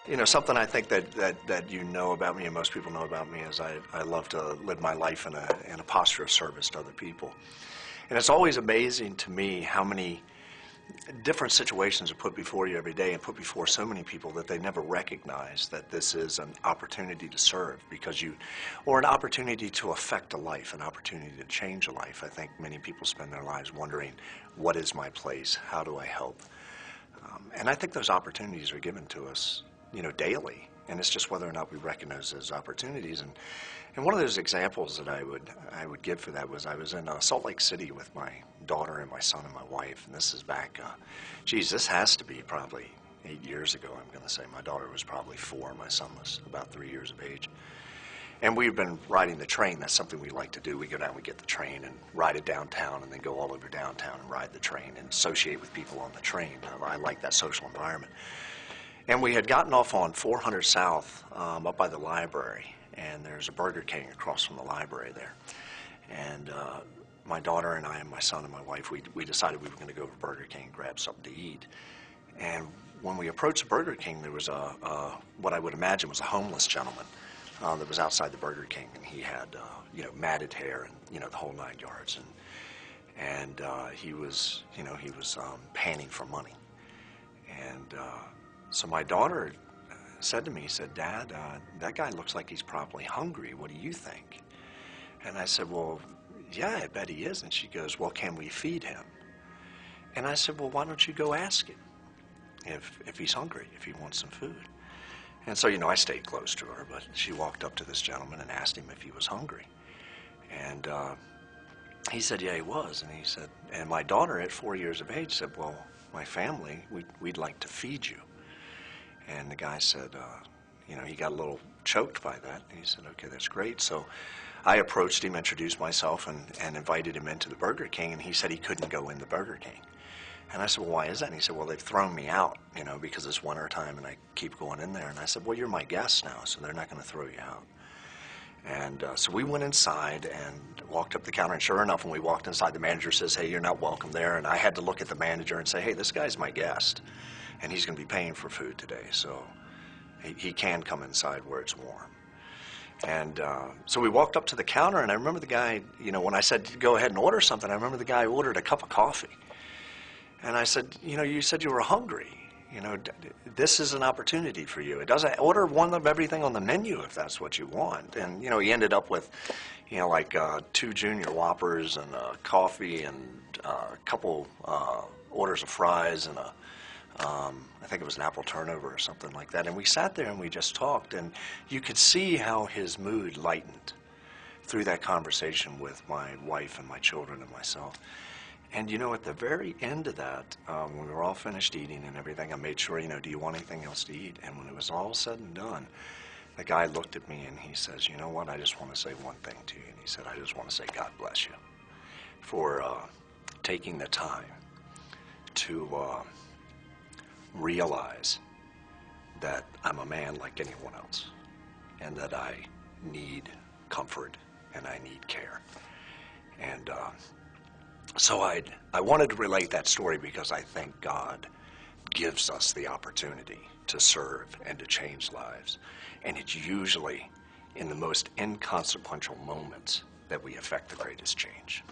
You know, something I think that you know about me and most people know about me is I love to live my life in a posture of service to other people. And it's always amazing to me how many different situations are put before you every day and put before so many people that they never recognize that this is an opportunity to serve or an opportunity to affect a life, an opportunity to change a life. I think many people spend their lives wondering, what is my place? How do I help? And I think those opportunities are given to us, you know, daily. And it's just whether or not we recognize those opportunities. And one of those examples that I would give for that was I was in Salt Lake City with my daughter and my son and my wife. And this is back, this has to be probably 8 years ago, I'm going to say. My daughter was probably 4. My son was about 3 years of age. And we've been riding the train. That's something we like to do. We go down, we get the train and ride it downtown and then go all over downtown and ride the train and associate with people on the train. I like that social environment. And we had gotten off on 400 South up by the library, and there's a Burger King across from the library there. And my daughter and I and my son and my wife, we decided we were going to go to Burger King and grab something to eat. And when we approached the Burger King, there was what I would imagine was a homeless gentleman that was outside the Burger King, and he had matted hair and the whole 9 yards, and he was panning for money. And so my daughter said to me, Dad, that guy looks like he's probably hungry. What do you think? And I said, well, yeah, I bet he is. And she goes, well, can we feed him? And I said, well, why don't you go ask him if he's hungry, if he wants some food? And so, I stayed close to her, but she walked up to this gentleman and asked him if he was hungry. And he said, yeah, he was. And he said, and my daughter at 4 years of age said, well, my family, we'd like to feed you. And the guy said, he got a little choked by that. And he said, okay, that's great. So I approached him, introduced myself, and invited him into the Burger King. And he said he couldn't go in the Burger King. And I said, well, why is that? And he said, well, they've thrown me out, because it's winter time and I keep going in there. And I said, well, you're my guest now, so they're not going to throw you out. And so we went inside and walked up the counter, and sure enough, when we walked inside, the manager says, hey, you're not welcome there. And I had to look at the manager and say, hey, this guy's my guest, and he's going to be paying for food today, so he can come inside where it's warm. And so we walked up to the counter, and I remember the guy, when I said, go ahead and order something, I remember the guy ordered a cup of coffee. And I said, you said you were hungry. This is an opportunity for you. It doesn't order one of everything on the menu if that's what you want. And, he ended up with, 2 Junior Whoppers and a coffee and a couple orders of fries and I think it was an apple turnover or something like that. And we sat there and we just talked, and you could see how his mood lightened through that conversation with my wife and my children and myself. And, at the very end of that, when we were all finished eating and everything, I made sure, do you want anything else to eat? And when it was all said and done, the guy looked at me and he says, you know what, I just want to say one thing to you. And he said, I just want to say God bless you for taking the time to realize that I'm a man like anyone else and that I need comfort and I need care. And so I wanted to relate that story because I think God gives us the opportunity to serve and to change lives. And it's usually in the most inconsequential moments that we affect the greatest change.